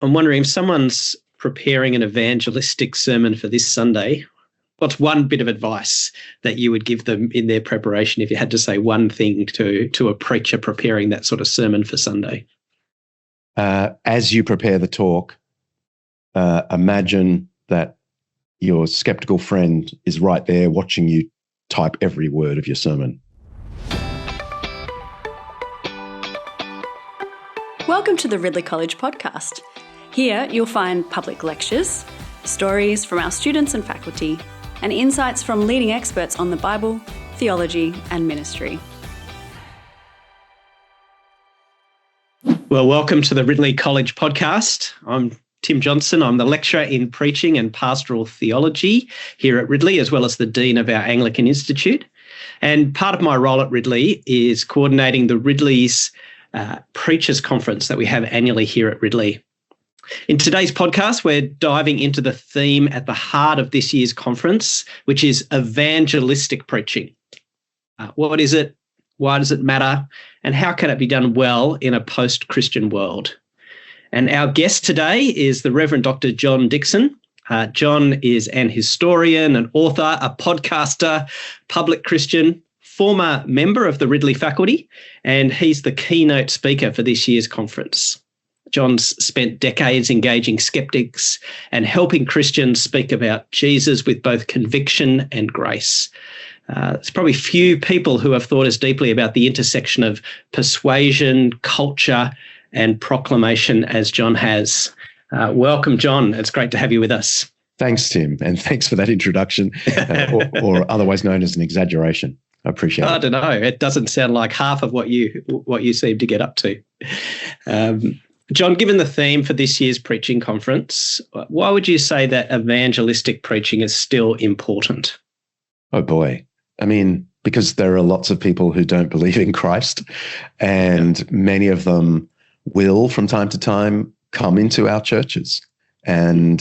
I'm wondering if someone's preparing an evangelistic sermon for this Sunday, what's one bit of advice that you would give them in their preparation if you had to say one thing to a preacher preparing that sort of sermon for Sunday? As you prepare the talk, imagine that your skeptical friend is right there watching you type every word of your sermon. Welcome to the Ridley College podcast. Here you'll find public lectures, stories from our students and faculty, and insights from leading experts on the Bible, theology, and ministry. Well, welcome to the Ridley College podcast. I'm Tim Johnson. I'm the lecturer in preaching and pastoral theology here at Ridley, as well as the Dean of our Anglican Institute. And part of my role at Ridley is coordinating the Ridley's Preachers Conference that we have annually here at Ridley. In today's podcast, we're diving into the theme at the heart of this year's conference, which is evangelistic preaching. What is it? Why does it matter? And how can it be done well in a post-Christian world? And our guest today is the Reverend Dr. John Dickson. John is an historian, an author, a podcaster, public Christian, former member of the Ridley Faculty, and he's the keynote speaker for this year's conference. John's spent decades engaging skeptics and helping Christians speak about Jesus with both conviction and grace. There's probably few people who have thought as deeply about the intersection of persuasion, culture, and proclamation as John has. Welcome, John. It's great to have you with us. Thanks, Tim, and thanks for that introduction, or otherwise known as an exaggeration. I appreciate it. I don't know. It doesn't sound like half of what you seem to get up to. John, given the theme for this year's preaching conference, why would you say that evangelistic preaching is still important? Oh, boy. I mean, because there are lots of people who don't believe in Christ, and many of them will, from time to time, come into our churches. And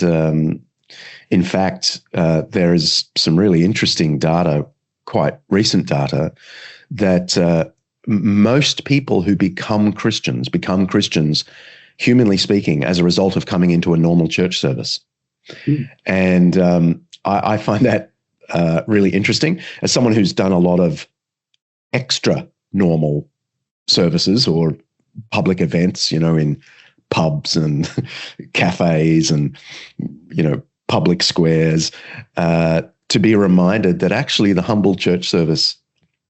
in fact, there is some really interesting data, quite recent data, that most people who become Christians, humanly speaking, as a result of coming into a normal church service. And I find that really interesting. As someone who's done a lot of extra normal services or public events, in pubs and cafes and, public squares, to be reminded that actually the humble church service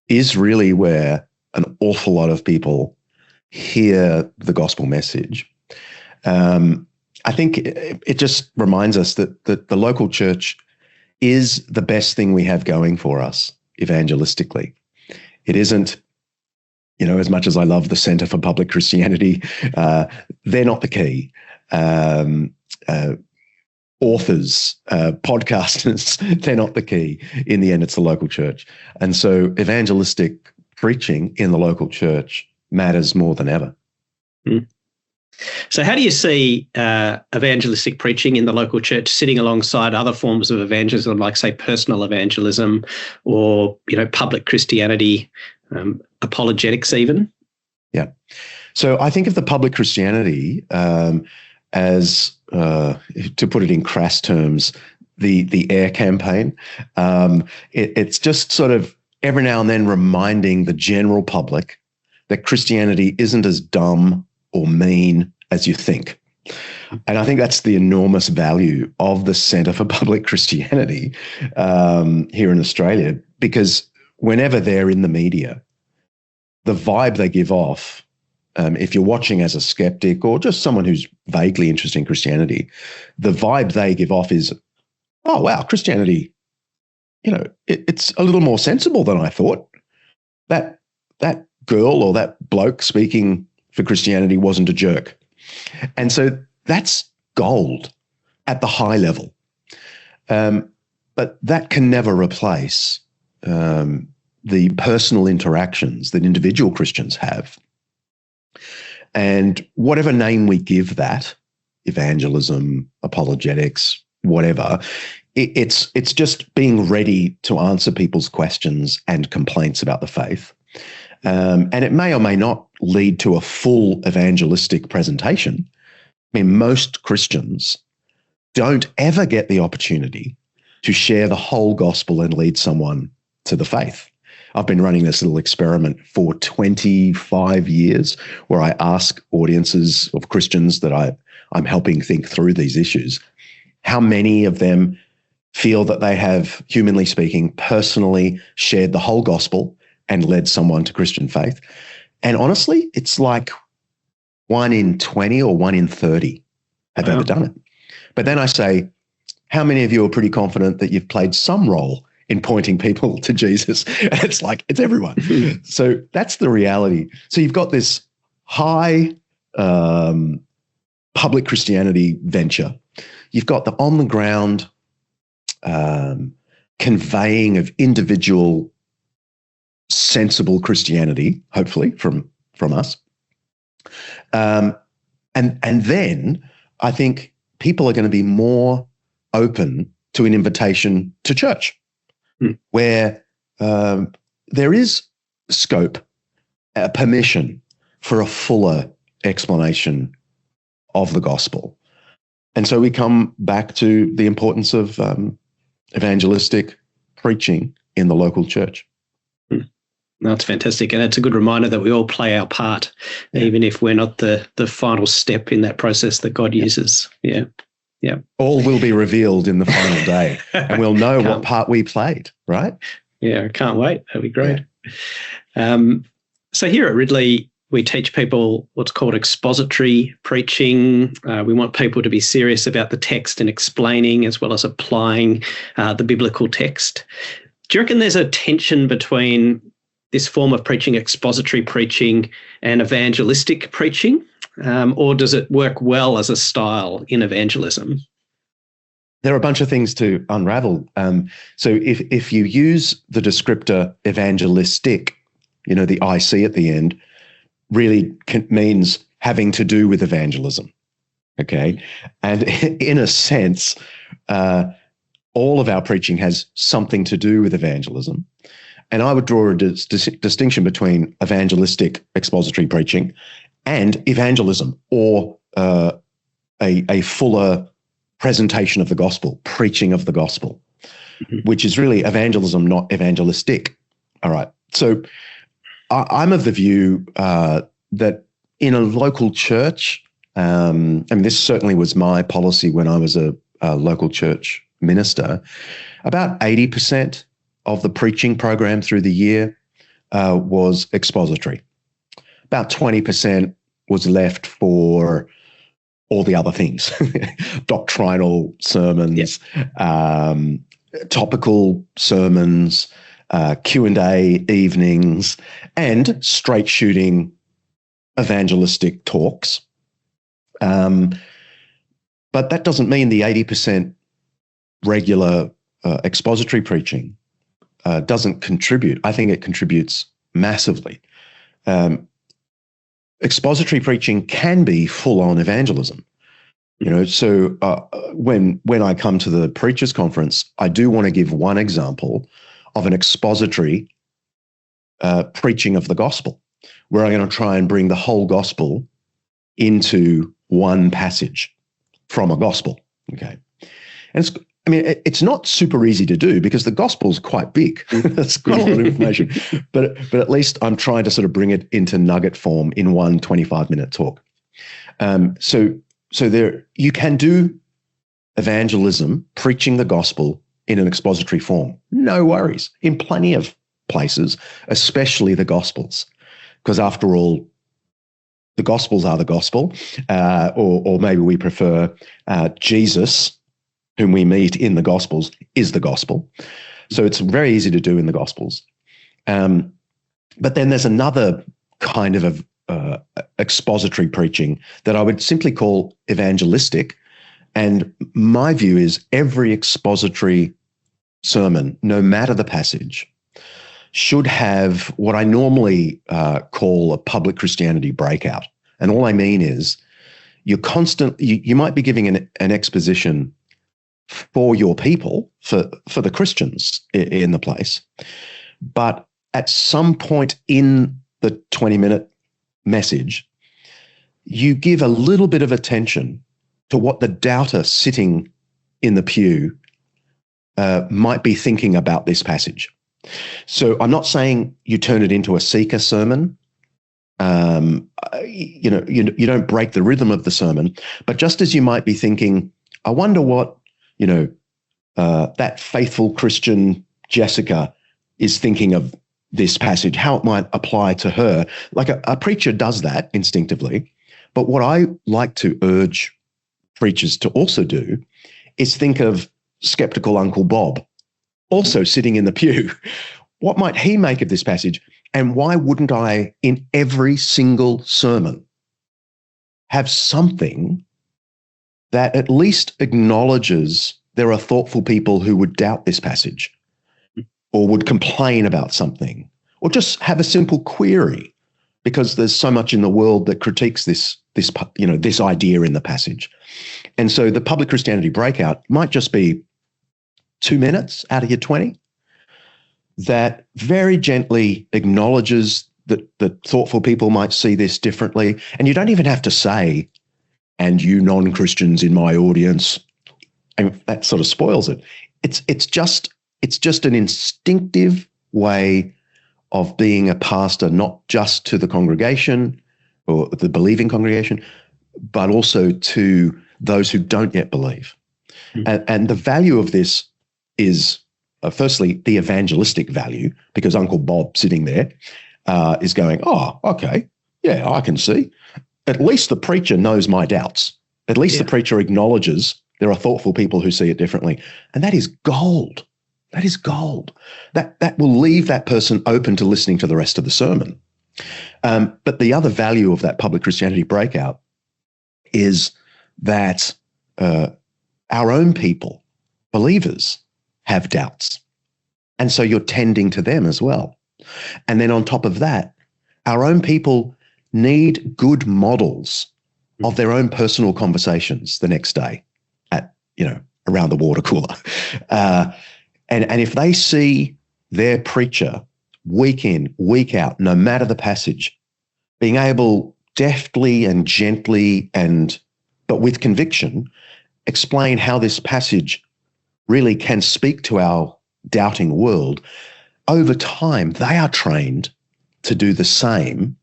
is really where an awful lot of people hear the gospel message. I think it just reminds us that the local church is the best thing we have going for us evangelistically. It isn't, as much as I love the Center for Public Christianity, they're not the key. Authors, podcasters, they're not the key. In the end, it's the local church. And so evangelistic preaching in the local church matters more than ever. So how do you see evangelistic preaching in the local church sitting alongside other forms of evangelism, like, say, personal evangelism or, public Christianity, apologetics even? Yeah. So I think of the public Christianity as, to put it in crass terms, the AIR campaign. It's just sort of every now and then reminding the general public that Christianity isn't as dumb or mean as you think. And I think that's the enormous value of the Centre for Public Christianity here in Australia, because whenever they're in the media, the vibe they give off, if you're watching as a skeptic or just someone who's vaguely interested in Christianity, the vibe they give off is, oh, wow, Christianity, it's a little more sensible than I thought. That girl or that bloke speaking for Christianity wasn't a jerk. And so that's gold at the high level. But that can never replace the personal interactions that individual Christians have. And whatever name we give that, evangelism, apologetics, whatever, it's just being ready to answer people's questions and complaints about the faith. And it may or may not lead to a full evangelistic presentation, mean, most Christians don't ever get the opportunity to share the whole gospel and lead someone to the faith. I've been running this little experiment for 25 years where I ask audiences of Christians that I'm helping think through these issues, how many of them feel that they have, humanly speaking, personally shared the whole gospel and led someone to Christian faith. And honestly, it's like 1 in 20 or 1 in 30 have ever done it. But then I say, how many of you are pretty confident that you've played some role in pointing people to Jesus? And it's like, it's everyone. So that's the reality. So you've got this high public Christianity venture. You've got the on-the-ground conveying of individual sensible Christianity, hopefully, from us. And then I think people are going to be more open to an invitation to church, where there is scope, permission for a fuller explanation of the gospel. And so we come back to the importance of evangelistic preaching in the local church. No, it's fantastic. And it's a good reminder that we all play our part, even if we're not the final step in that process that God uses. Yeah. Yeah. All will be revealed in the final day, and we'll know what part we played, right? Yeah, I can't wait. That'd be great. Yeah. So here at Ridley, we teach people what's called expository preaching. We want people to be serious about the text and explaining as well as applying the biblical text. Do you reckon there's a tension between this form of preaching, expository preaching, and evangelistic preaching? Or does it work well as a style in evangelism? There are a bunch of things to unravel. So if you use the descriptor evangelistic, the IC at the end, really means having to do with evangelism, okay? And in a sense, all of our preaching has something to do with evangelism. And I would draw a distinction between evangelistic expository preaching and evangelism, or a fuller presentation of the gospel, preaching of the gospel, which is really evangelism, not evangelistic. All right. So I'm of the view that in a local church, this certainly was my policy when I was a local church minister, about 80% of the preaching program through the year was expository. About 20% was left for all the other things, doctrinal sermons, topical sermons, Q&A evenings, and straight shooting evangelistic talks. But that doesn't mean the 80% regular expository preaching doesn't contribute. I think it contributes massively. Expository preaching can be full-on evangelism. So when I come to the Preachers Conference, I do want to give one example of an expository preaching of the gospel, where I'm going to try and bring the whole gospel into one passage from a gospel. Okay, and it's not super easy to do because the gospel's quite big. It's quite a lot of information, but at least I'm trying to sort of bring it into nugget form in one 25-minute talk. So there you can do evangelism, preaching the gospel in an expository form. No worries, in plenty of places, especially the Gospels, because after all, the Gospels are the gospel, or maybe we prefer Jesus, whom we meet in the Gospels, is the gospel. So it's very easy to do in the Gospels. But then there's another kind of expository preaching that I would simply call evangelistic. And my view is every expository sermon, no matter the passage, should have what I normally call a public Christianity breakout. And all I mean is you might be giving an exposition for your people, for the Christians in the place. But at some point in the 20-minute message, you give a little bit of attention to what the doubter sitting in the pew might be thinking about this passage. So I'm not saying you turn it into a seeker sermon. You don't break the rhythm of the sermon, but just as you might be thinking, I wonder what, that faithful Christian Jessica is thinking of this passage, how it might apply to her. Like a preacher does that instinctively. But what I like to urge preachers to also do is think of skeptical Uncle Bob, also sitting in the pew. What might he make of this passage? And why wouldn't I, in every single sermon, have something that at least acknowledges there are thoughtful people who would doubt this passage or would complain about something, or just have a simple query, because there's so much in the world that critiques this idea in the passage. And so the public Christianity breakout might just be 2 minutes out of your 20 that very gently acknowledges that thoughtful people might see this differently. And you don't even have to say, and you non-Christians in my audience, and that sort of spoils it. It's just an instinctive way of being a pastor, not just to the congregation or the believing congregation, but also to those who don't yet believe. And the value of this is, firstly, the evangelistic value, because Uncle Bob sitting there is going, oh, okay, yeah, I can see. At least the preacher knows my doubts. At least the preacher acknowledges there are thoughtful people who see it differently. And that is gold. That is gold. That will leave that person open to listening to the rest of the sermon. But the other value of that public Christianity breakout is that our own people, believers, have doubts. And so you're tending to them as well. And then on top of that, our own people need good models of their own personal conversations the next day at, around the water cooler. And if they see their preacher week in, week out, no matter the passage, being able deftly and gently but with conviction, explain how this passage really can speak to our doubting world, over time, they are trained to do the same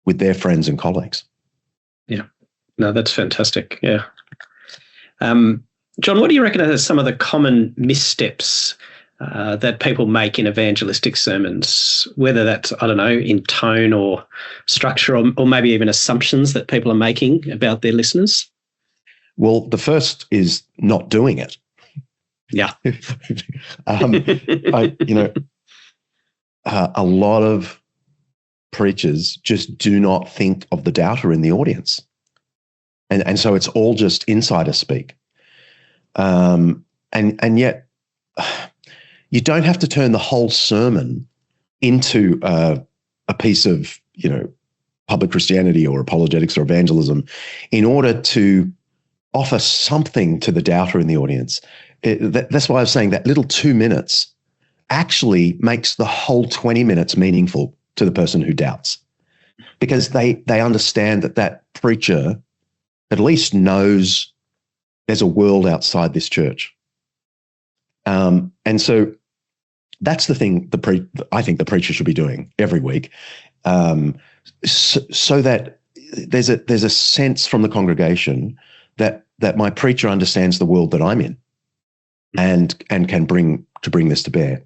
with their friends and colleagues. Yeah. No, that's fantastic. Yeah. John, what do you reckon are some of the common missteps that people make in evangelistic sermons, whether that's, I don't know, in tone or structure, or maybe even assumptions that people are making about their listeners? Well, the first is not doing it. Yeah. A lot of preachers just do not think of the doubter in the audience. And so it's all just insider speak. And yet you don't have to turn the whole sermon into a piece of, public Christianity or apologetics or evangelism in order to offer something to the doubter in the audience. That's why I was saying that little 2 minutes actually makes the whole 20 minutes meaningful to the person who doubts, because they understand that preacher at least knows there's a world outside this church. And so that's the thing I think the preacher should be doing every week, so that there's a sense from the congregation that my preacher understands the world that I'm in and can bring this to bear.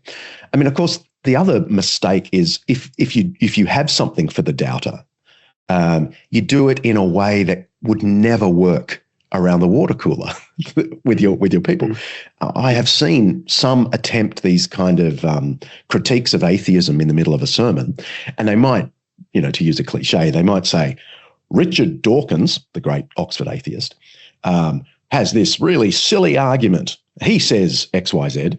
I mean, of course, the other mistake is if you have something for the doubter, you do it in a way that would never work around the water cooler with your people. I have seen some attempt these kind of critiques of atheism in the middle of a sermon, and they might, to use a cliche, they might say, Richard Dawkins, the great Oxford atheist, has this really silly argument. He says X, Y, Z,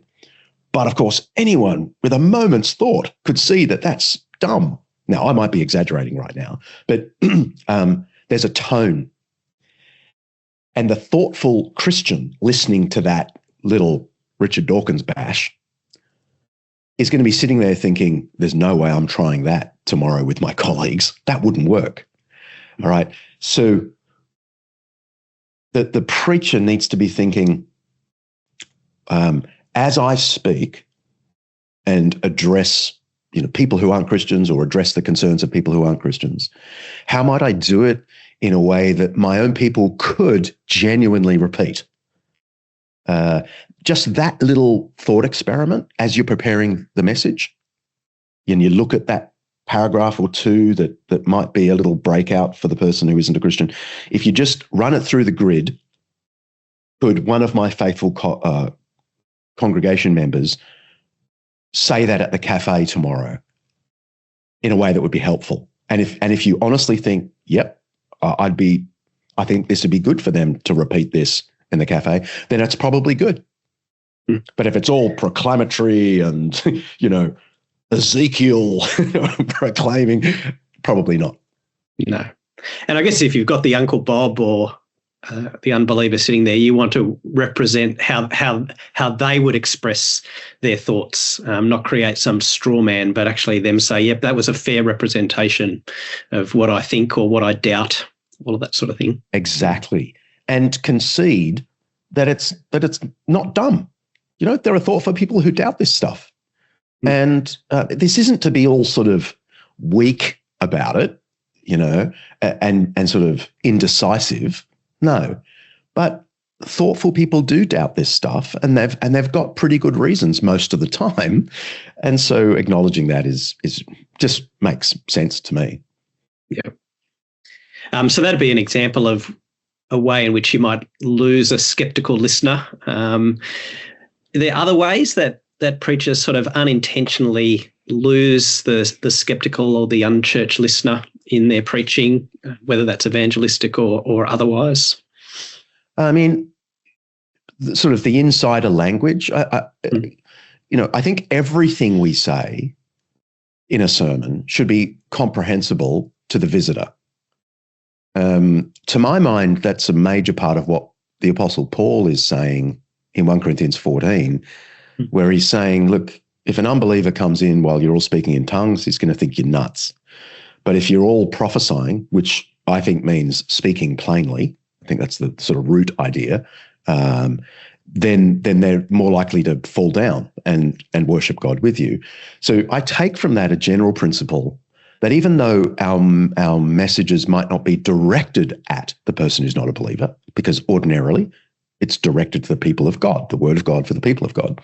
but of course, anyone with a moment's thought could see that that's dumb. Now, I might be exaggerating right now, but there's a tone. And the thoughtful Christian listening to that little Richard Dawkins bash is going to be sitting there thinking, there's no way I'm trying that tomorrow with my colleagues. That wouldn't work. All right. So the preacher needs to be thinking, as I speak and address people who aren't Christians, or address the concerns of people who aren't Christians, how might I do it in a way that my own people could genuinely repeat? Just that little thought experiment as you're preparing the message, and you look at that paragraph or two that might be a little breakout for the person who isn't a Christian. If you just run it through the grid, could one of my faithful congregation members say that at the cafe tomorrow in a way that would be helpful? And if you honestly think, yep, I think this would be good for them to repeat this in the cafe, then it's probably good. But if it's all proclamatory and, Ezekiel proclaiming, probably not. No. And I guess if you've got the Uncle Bob or the unbeliever sitting there, you want to represent how they would express their thoughts, not create some straw man, but actually them say, yep, that was a fair representation of what I think or what I doubt, all of that sort of thing. Exactly. And concede that it's not dumb. There are thoughtful people who doubt this stuff. And this isn't to be all sort of weak about it, and sort of indecisive. No, but thoughtful people do doubt this stuff, and they've got pretty good reasons most of the time. And so acknowledging that is just makes sense to me. Yeah. So that'd be an example of a way in which you might lose a skeptical listener. There are other ways that preachers sort of unintentionally lose the skeptical or the unchurched listener in their preaching, whether that's evangelistic or otherwise? I mean, sort of the insider language. I think everything we say in a sermon should be comprehensible to the visitor. To my mind, that's a major part of what the Apostle Paul is saying in 1 Corinthians 14, where he's saying, look, if an unbeliever comes in while you're all speaking in tongues, he's going to think you're nuts. But if you're all prophesying, which I think means speaking plainly, I think that's the sort of root idea, then they're more likely to fall down and worship God with you. So I take from that a general principle that even though our messages might not be directed at the person who's not a believer, because ordinarily it's directed to the people of God, the word of God for the people of God,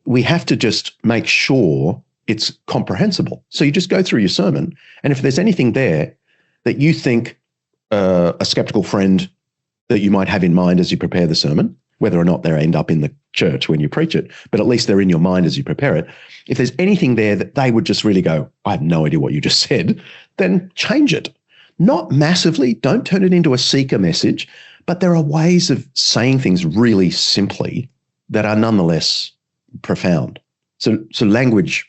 we have to just make sure it's comprehensible. So you just go through your sermon, and if there's anything there that you think a skeptical friend that you might have in mind as you prepare the sermon, whether or not they end up in the church when you preach it, but at least they're in your mind as you prepare it. If there's anything there that they would just really go, I have no idea what you just said, then change it. Not massively, don't turn it into a seeker message, but there are ways of saying things really simply that are nonetheless profound. So language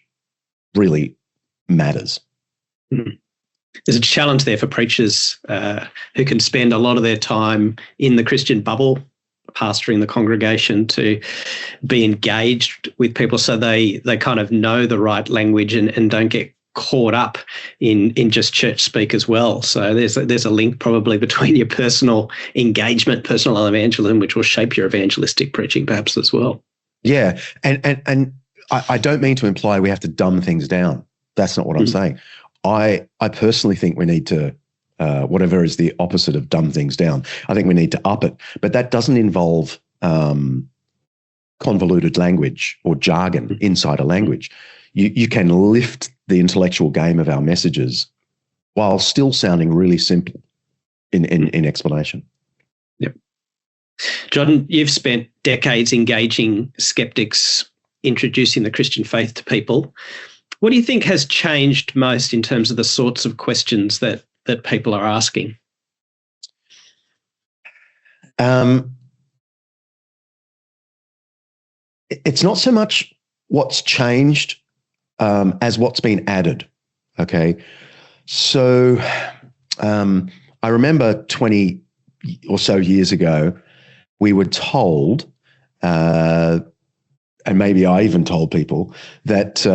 really matters. There's a challenge there for preachers who can spend a lot of their time in the Christian bubble, pastoring the congregation, to be engaged with people so they kind of know the right language and don't get caught up in just church speak as well. So there's a link probably between your personal engagement, personal evangelism, which will shape your evangelistic preaching perhaps as well. Yeah, and I don't mean to imply we have to dumb things down. That's not what I'm saying. I personally think we need to, whatever is the opposite of dumb things down, I think we need to up it. But that doesn't involve convoluted language or jargon, insider language. You can lift the intellectual game of our messages while still sounding really simple in explanation. Yep. John, you've spent decades engaging skeptics, introducing the Christian faith to people. What do you think has changed most in terms of the sorts of questions that people are asking? It's not so much what's changed as what's been added. Okay. So I remember 20 or so years ago, we were told, and maybe I even told people, that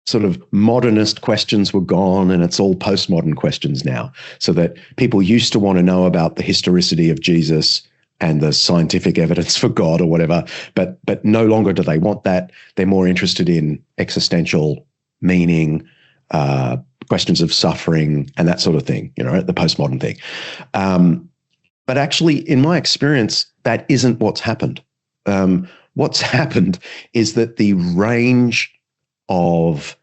sort of modernist questions were gone and it's all postmodern questions now. So that people used to want to know about the historicity of Jesus and the scientific evidence for God or whatever, but no longer do they want that. They're more interested in existential meaning, questions of suffering and that sort of thing, the postmodern thing. But actually, in my experience, that isn't what's happened. What's happened is that the range of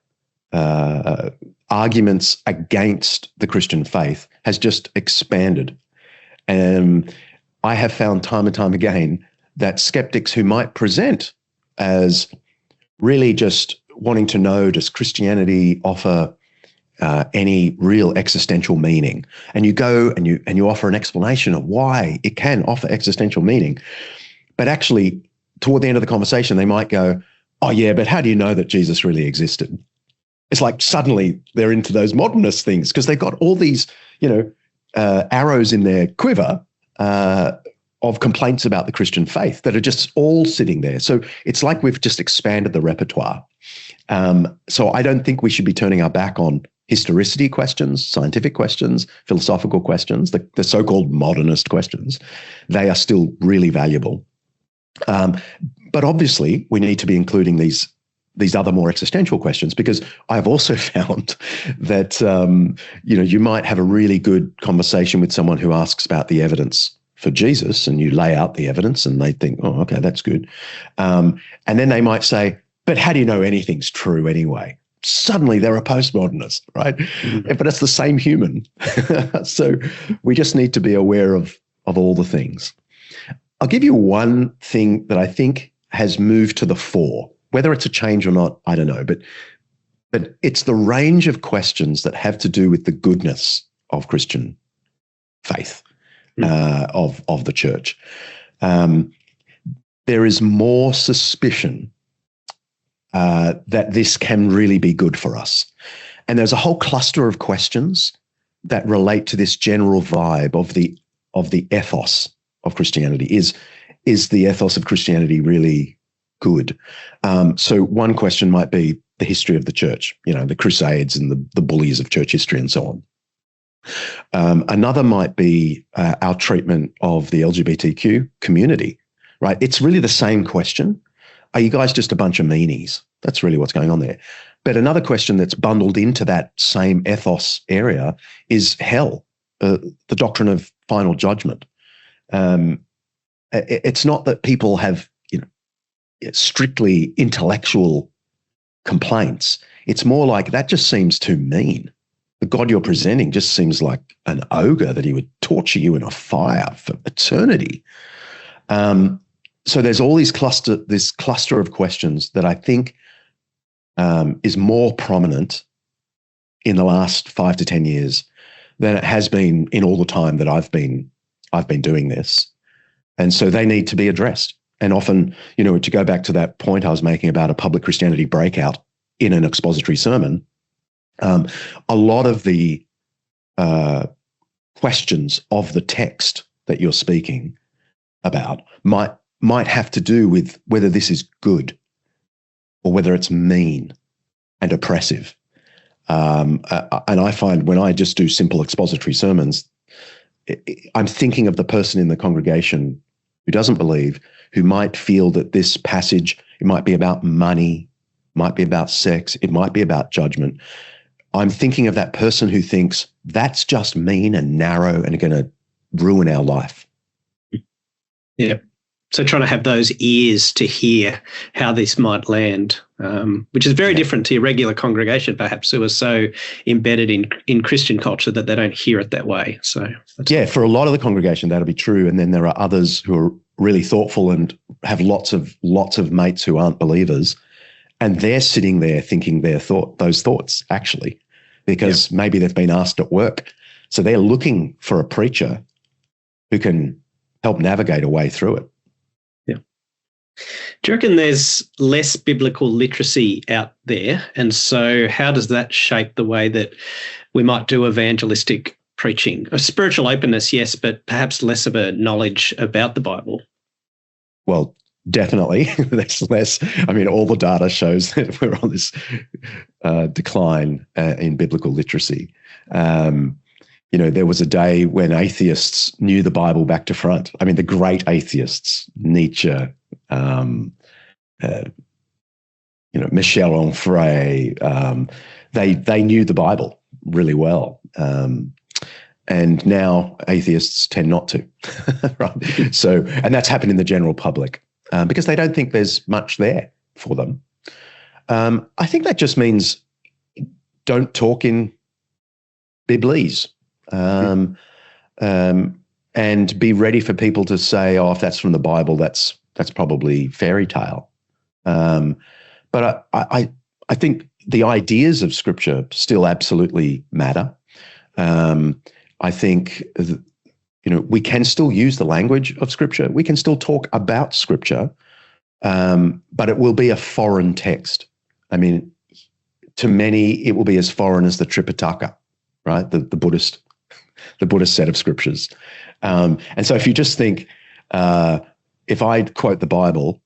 arguments against the Christian faith has just expanded. And I have found time and time again that skeptics who might present as really just wanting to know, does Christianity offer any real existential meaning? And you go and you offer an explanation of why it can offer existential meaning. But actually, toward the end of the conversation, they might go, oh yeah, but how do you know that Jesus really existed? It's like suddenly they're into those modernist things because they've got all these, arrows in their quiver of complaints about the Christian faith that are just all sitting there. So it's like we've just expanded the repertoire. So I don't think we should be turning our back on historicity questions, scientific questions, philosophical questions, the so-called modernist questions. They are still really valuable. But obviously, we need to be including these other more existential questions, because I've also found that you might have a really good conversation with someone who asks about the evidence for Jesus, and you lay out the evidence, and they think, oh, okay, that's good. And then they might say, but how do you know anything's true anyway? Suddenly they're a postmodernist, right? Mm-hmm. But it's the same human. So we just need to be aware of all the things. I'll give you one thing that I think has moved to the fore. Whether it's a change or not, I don't know. But it's the range of questions that have to do with the goodness of Christian faith, of the church. There is more suspicion that this can really be good for us. And there's a whole cluster of questions that relate to this general vibe of the ethos of Christianity. Is the ethos of Christianity really good? So one question might be the history of the church, the crusades and the bullies of church history and so on. Another might be our treatment of the LGBTQ community, right? It's really the same question. Are you guys just a bunch of meanies? That's really what's going on there. But another question that's bundled into that same ethos area is hell, the doctrine of final judgment. It's not that people have, strictly intellectual complaints. It's more like that just seems too mean. The God you're presenting just seems like an ogre that he would torture you in a fire for eternity. So there's all this cluster of questions that I think is more prominent in the last 5 to 10 years than it has been in all the time that I've been doing this. And so they need to be addressed. And often, to go back to that point I was making about a public Christianity breakout in an expository sermon, a lot of the questions of the text that you're speaking about might have to do with whether this is good or whether it's mean and oppressive. And I find when I just do simple expository sermons, I'm thinking of the person in the congregation who doesn't believe, who might feel that this passage, it might be about money, might be about sex, it might be about judgment. I'm thinking of that person who thinks that's just mean and narrow and going to ruin our life. Yeah. So trying to have those ears to hear how this might land, which is very different to your regular congregation, perhaps, who are so embedded in Christian culture that they don't hear it that way. So for a lot of the congregation, that'll be true. And then there are others who are really thoughtful and have lots of mates who aren't believers, and they're sitting there thinking those thoughts actually, because maybe they've been asked at work. So they're looking for a preacher who can help navigate a way through it. Do you reckon there's less biblical literacy out there? And so how does that shape the way that we might do evangelistic preaching? A spiritual openness, yes, but perhaps less of a knowledge about the Bible. Well, definitely. There's less. I mean, all the data shows that we're on this decline in biblical literacy. There was a day when atheists knew the Bible back to front. I mean, the great atheists, Nietzsche, Michel Onfray, they knew the Bible really well. And now atheists tend not to, right? So, and that's happened in the general public because they don't think there's much there for them. I think that just means don't talk in biblese, and be ready for people to say, "Oh, if that's from the Bible, that's probably fairy tale." But I think the ideas of Scripture still absolutely matter. I think we can still use the language of Scripture. We can still talk about Scripture, but it will be a foreign text. I mean, to many, it will be as foreign as the Tripitaka, right? The Buddhist set of scriptures. And so, if you just think, if I quote the Bible,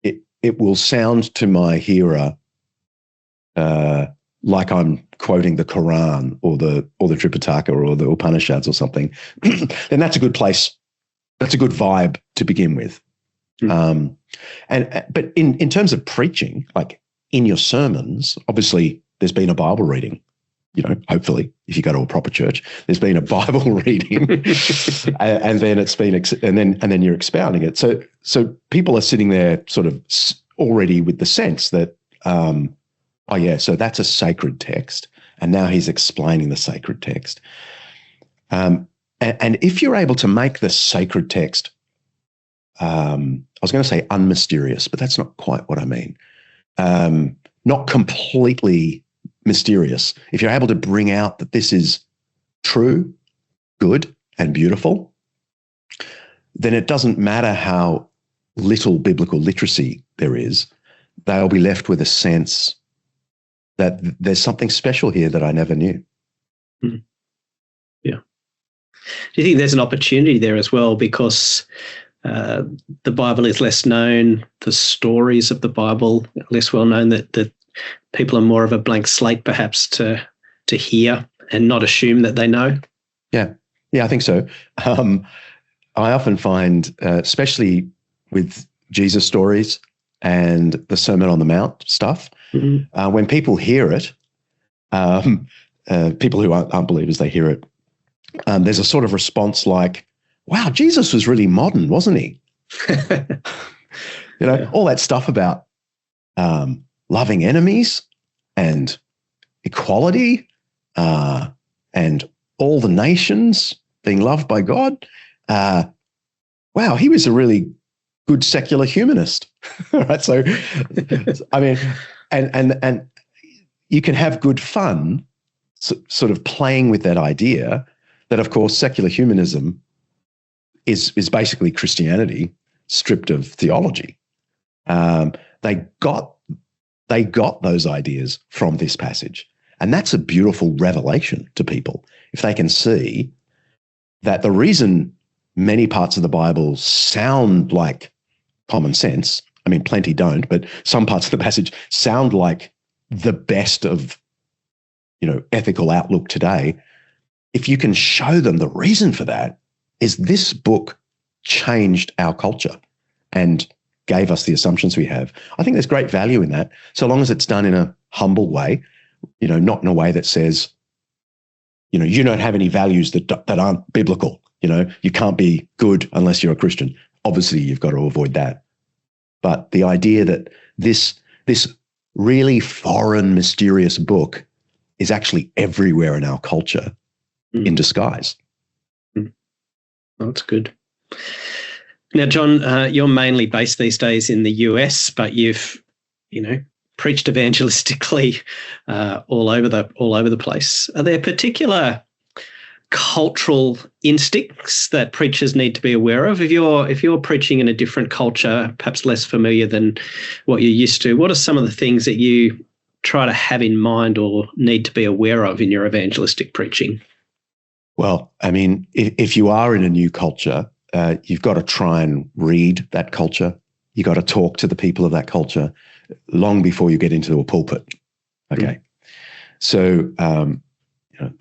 it will sound to my hearer like I'm quoting the Quran or the Tripitaka or the Upanishads or something, then that's a good place. That's a good vibe to begin with. But in terms of preaching, like in your sermons, obviously there's been a Bible reading. Hopefully, if you go to a proper church, there's been a Bible reading, and then it's been, and then you're expounding it. So people are sitting there sort of already with the sense that, oh yeah, so that's a sacred text, and now he's explaining the sacred text. And if you're able to make the sacred text, I was going to say unmysterious, but that's not quite what I mean. Not completely mysterious. If you're able to bring out that this is true, good, and beautiful, then it doesn't matter how little biblical literacy there is, they'll be left with a sense that there's something special here that I never knew. Yeah. Do you think there's an opportunity there as well because the Bible is less known, the stories of the Bible less well known, that people are more of a blank slate perhaps to hear and not assume that they know? Yeah, I think so. I often find, especially with Jesus stories and the Sermon on the Mount stuff, when people hear it, people who aren't believers, they hear it, there's a sort of response like, wow, Jesus was really modern, wasn't he? All that stuff about loving enemies and equality and all the nations being loved by God. Wow, he was a really good secular humanist, right? So, I mean, and you can have good fun sort of playing with that idea that, of course, secular humanism is basically Christianity stripped of theology. They got those ideas from this passage. And that's a beautiful revelation to people if they can see that the reason many parts of the Bible sound like common sense, I mean, plenty don't, but some parts of the passage sound like the best of, ethical outlook today. If you can show them the reason for that is this book changed our culture and gave us the assumptions we have. I think there's great value in that, so long as it's done in a humble way, not in a way that says, you don't have any values that aren't biblical. You can't be good unless you're a Christian. Obviously, you've got to avoid that. But the idea that this really foreign, mysterious book is actually everywhere in our culture in disguise. Oh, that's good. Now, John, you're mainly based these days in the US, but you've, preached evangelistically all over the place. Are there particular cultural instincts that preachers need to be aware of? If you're preaching in a different culture, perhaps less familiar than what you're used to, what are some of the things that you try to have in mind or need to be aware of in your evangelistic preaching? Well, I mean, if you are in a new culture, you've got to try and read that culture. You've got to talk to the people of that culture long before you get into a pulpit. Okay. So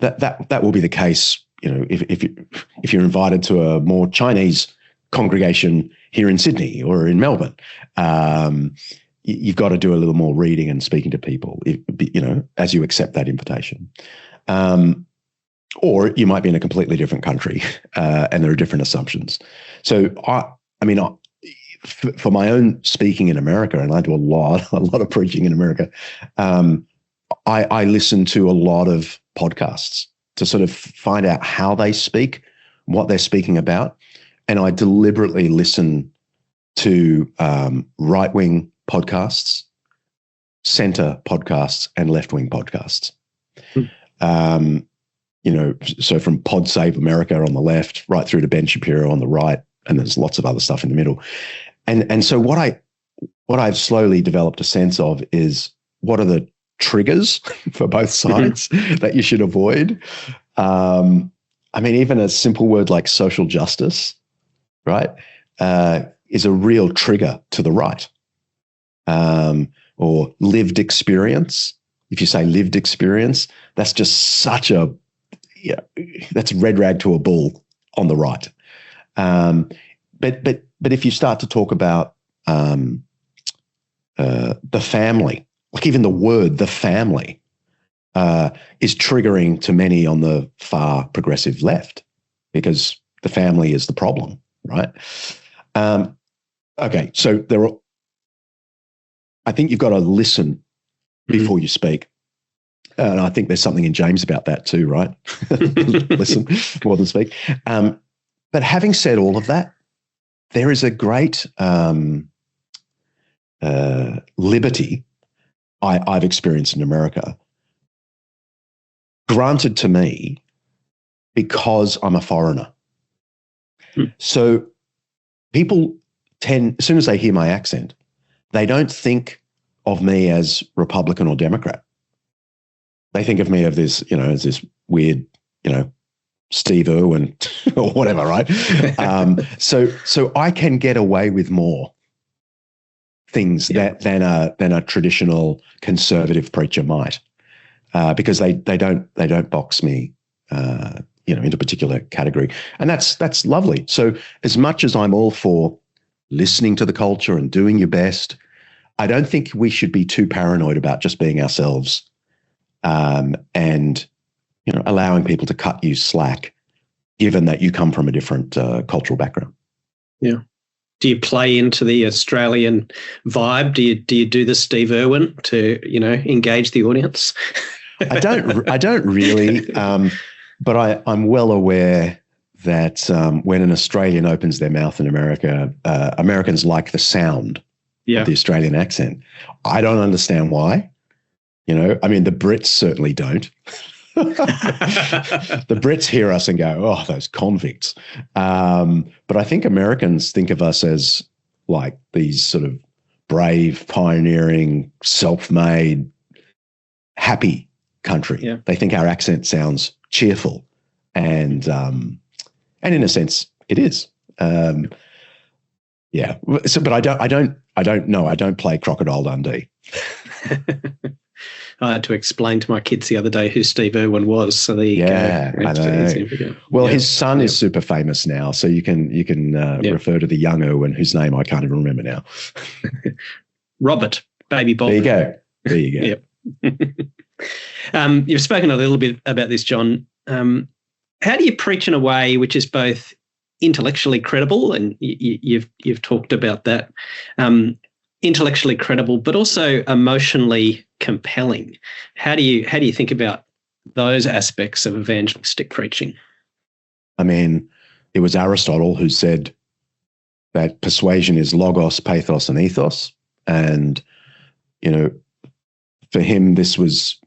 that will be the case. If you're invited to a more Chinese congregation here in Sydney or in Melbourne, you've got to do a little more reading and speaking to people, as you accept that invitation. Or you might be in a completely different country and there are different assumptions. So for my own speaking in America, and I do a lot of preaching in America, I listen to a lot of podcasts to sort of find out how they speak, what they're speaking about. And I deliberately listen to right-wing podcasts, center podcasts, and left-wing podcasts. So from Pod Save America on the left, right through to Ben Shapiro on the right, and there's lots of other stuff in the middle. And so what I've slowly developed a sense of is what are the triggers for both sides that you should avoid. Even a simple word like social justice, right, is a real trigger to the right. Or lived experience. If you say lived experience, that's just such that's red rag to a bull on the right. But if you start to talk about the family, like even the word "the family" is triggering to many on the far progressive left because the family is the problem, right? Okay, so I think you've got to listen before you speak. And I think there's something in James about that too, right? Listen more than speak. But having said all of that, there is a great liberty I've experienced in America, granted to me because I'm a foreigner. So people tend, as soon as they hear my accent, they don't think of me as Republican or Democrat. They think of me as this weird, Steve Irwin or whatever, right? So I can get away with more things than a traditional conservative preacher might, because they don't box me, into a particular category, and that's lovely. So as much as I'm all for listening to the culture and doing your best, I don't think we should be too paranoid about just being ourselves, and allowing people to cut you slack, given that you come from a different cultural background. Yeah. Do you play into the Australian vibe? Do you do the Steve Irwin to engage the audience? I don't really, but I'm well aware that when an Australian opens their mouth in America, Americans like the sound of the Australian accent. I don't understand why. The Brits certainly don't. The Brits hear us and go, "Oh, those convicts." But I think Americans think of us as like these sort of brave, pioneering, self-made, happy country. Yeah. They think our accent sounds cheerful, and in a sense, it is. Yeah. So, but I don't know. I don't play Crocodile Dundee. I had to explain to my kids the other day who Steve Irwin was. So there you go. I know. Well, his son is super famous now, so you can refer to the young Irwin, whose name I can't even remember now. Robert, baby Bob. There you go. Yep. You've spoken a little bit about this, John. How do you preach in a way which is both intellectually credible, and you've talked about that, intellectually credible, but also emotionally compelling? How do you think about those aspects of evangelistic preaching? It was Aristotle who said that persuasion is logos, pathos, and ethos. And, for him, this was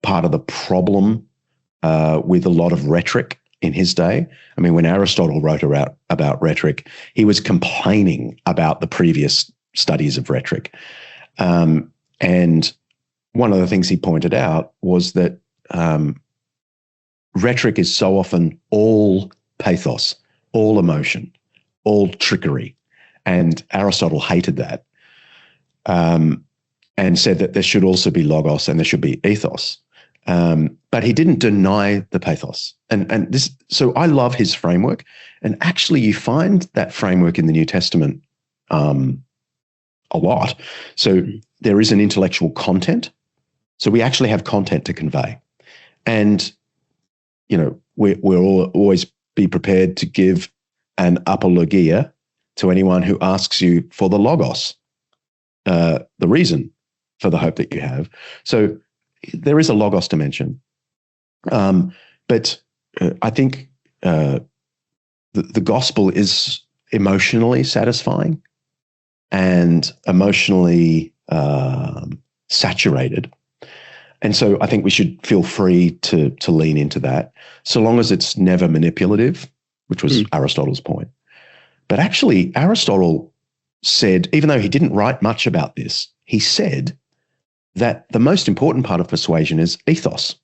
part of the problem with a lot of rhetoric in his day. When Aristotle wrote about rhetoric, he was complaining about the previous studies of rhetoric. And one of the things he pointed out was that rhetoric is so often all pathos, all emotion, all trickery. And Aristotle hated that, and said that there should also be logos and there should be ethos. But he didn't deny the pathos. And this, so I love his framework. And actually, you find that framework in the New Testament a lot. So there is an intellectual content. So we actually have content to convey. And, we'll always be prepared to give an apologia to anyone who asks you for the logos, the reason for the hope that you have. So there is a logos dimension. But I think the gospel is emotionally satisfying and emotionally saturated. And so I think we should feel free to lean into that, so long as it's never manipulative, which was Aristotle's point. But actually, Aristotle said, even though he didn't write much about this, he said that the most important part of persuasion is ethos,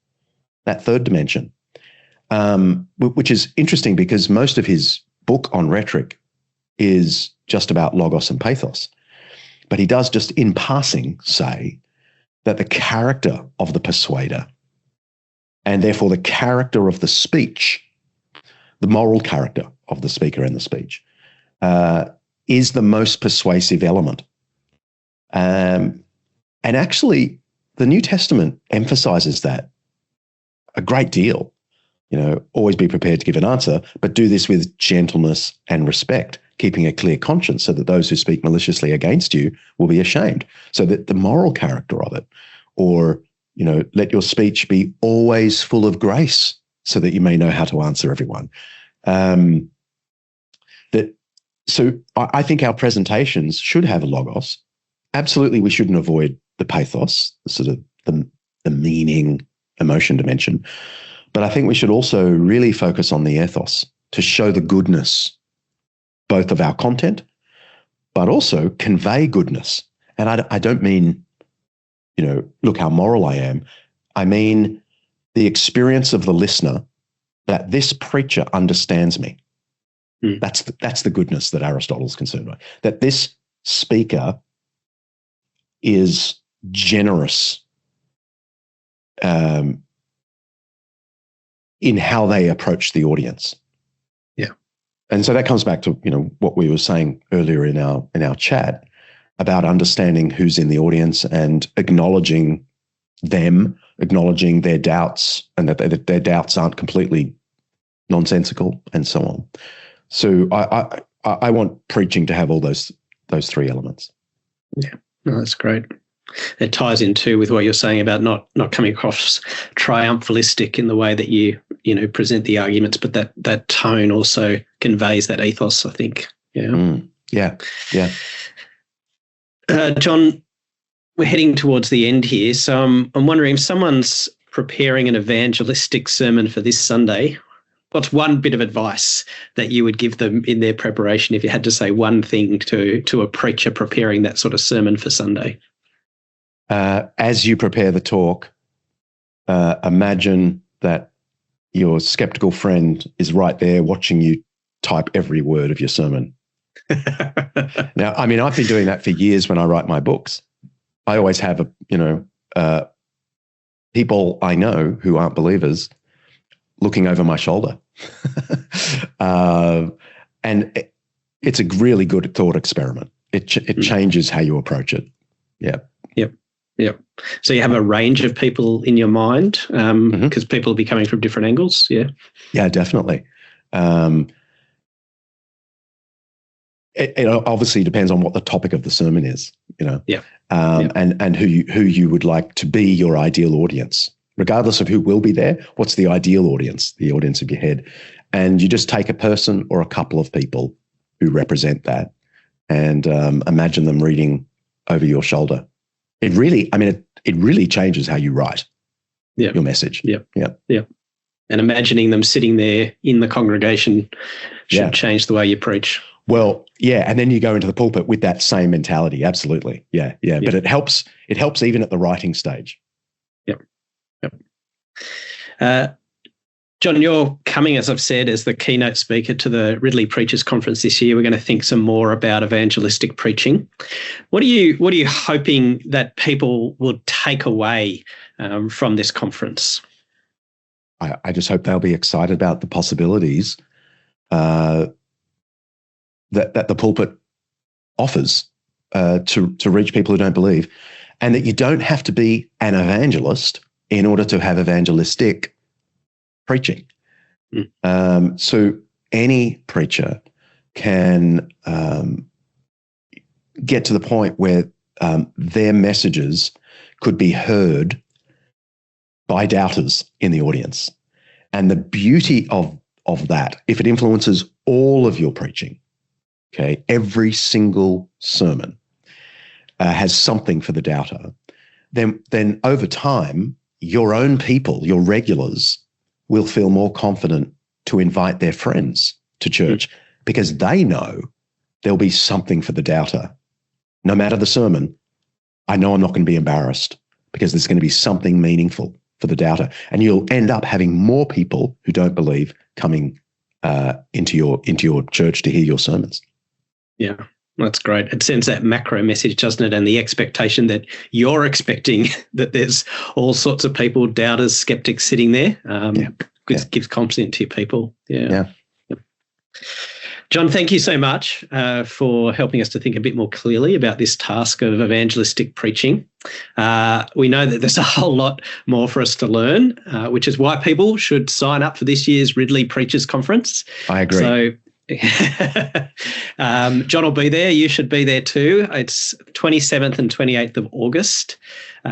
that third dimension, which is interesting because most of his book on rhetoric is just about logos and pathos. But he does just in passing say that the character of the persuader, and therefore the character of the speech, the moral character of the speaker and the speech, is the most persuasive element. And actually, the New Testament emphasizes that a great deal. Always be prepared to give an answer, but do this with gentleness and respect, keeping a clear conscience, so that those who speak maliciously against you will be ashamed. So that the moral character of it, or, let your speech be always full of grace, so that you may know how to answer everyone. So I think our presentations should have a logos. Absolutely, we shouldn't avoid the pathos, the sort of the meaning, emotion dimension. But I think we should also really focus on the ethos to show the goodness, both of our content, but also convey goodness. And I don't mean, look how moral I am. I mean the experience of the listener that this preacher understands me. That's the goodness that Aristotle's concerned with. That this speaker is generous in how they approach the audience. Yeah. And so that comes back to, what we were saying earlier in our chat about understanding who's in the audience and acknowledging them, acknowledging their doubts, and that their doubts aren't completely nonsensical, and so on. So I want preaching to have all those three elements. Yeah, no, that's great. It ties in too with what you're saying about not coming across triumphalistic in the way that you present the arguments, but that tone also conveys that ethos, I think. Yeah. Yeah. John, we're heading towards the end here, so I'm wondering if someone's preparing an evangelistic sermon for this Sunday, what's one bit of advice that you would give them in their preparation if you had to say one thing to a preacher preparing that sort of sermon for Sunday? As you prepare the talk, imagine that your skeptical friend is right there watching you type every word of your sermon. Now, I mean, I've been doing that for years when I write my books. I always have people I know who aren't believers looking over my shoulder. And it's a really good thought experiment. It changes how you approach it. Yeah. Yep. So you have a range of people in your mind because people will be coming from different angles. Yeah. Yeah, definitely. It obviously depends on what the topic of the sermon is, Yeah. And who you would like to be your ideal audience, regardless of who will be there. What's the ideal audience, the audience of your head? And you just take a person or a couple of people who represent that and imagine them reading over your shoulder. It really changes how you write your message. Yeah. And imagining them sitting there in the congregation should change the way you preach. Well, yeah, and then you go into the pulpit with that same mentality. Absolutely. Yeah. But it helps even at the writing stage. Yep. John, you're coming, as I've said, as the keynote speaker to the Ridley Preachers Conference this year. We're going to think some more about evangelistic preaching. What are you hoping that people will take away from this conference. I just hope they'll be excited about the possibilities that the pulpit offers to reach people who don't believe, and that you don't have to be an evangelist in order to have evangelistic preaching. So any preacher can get to the point where their messages could be heard by doubters in the audience. And the beauty of that, if it influences all of your preaching, okay, every single sermon has something for the doubter, then over time, your own people, your regulars, will feel more confident to invite their friends to church because they know there'll be something for the doubter. No matter the sermon, I know I'm not going to be embarrassed because there's going to be something meaningful for the doubter. And you'll end up having more people who don't believe coming into your church to hear your sermons. Yeah, that's great. It sends that macro message, doesn't it? And the expectation that you're expecting that there's all sorts of people, doubters, skeptics sitting there. Gives confidence to your people. Yeah. John, thank you so much for helping us to think a bit more clearly about this task of evangelistic preaching. We know that there's a whole lot more for us to learn, which is why people should sign up for this year's Ridley Preachers Conference. I agree. So John will be there. You should be there too. It's 27th and 28th of August.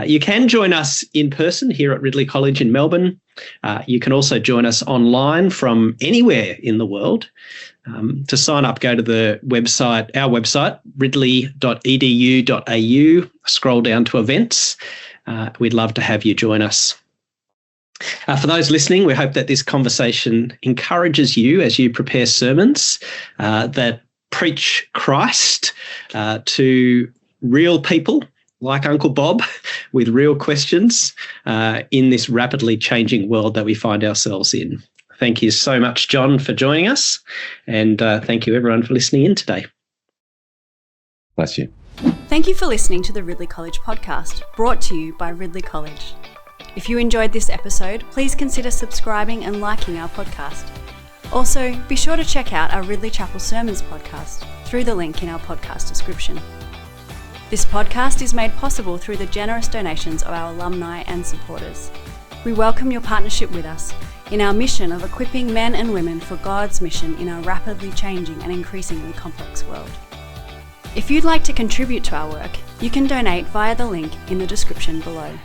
You can join us in person here at Ridley College in Melbourne. You can also join us online from anywhere in the world. To sign up, go to our website, ridley.edu.au, scroll down to events. We'd love to have you join us. For those listening, we hope that this conversation encourages you as you prepare sermons that preach Christ to real people like Uncle Bob with real questions in this rapidly changing world that we find ourselves in. Thank you so much, John, for joining us. And thank you, everyone, for listening in today. Bless you. Thank you for listening to the Ridley College podcast, brought to you by Ridley College. If you enjoyed this episode, please consider subscribing and liking our podcast. Also, be sure to check out our Ridley Chapel Sermons podcast through the link in our podcast description. This podcast is made possible through the generous donations of our alumni and supporters. We welcome your partnership with us in our mission of equipping men and women for God's mission in our rapidly changing and increasingly complex world. If you'd like to contribute to our work, you can donate via the link in the description below.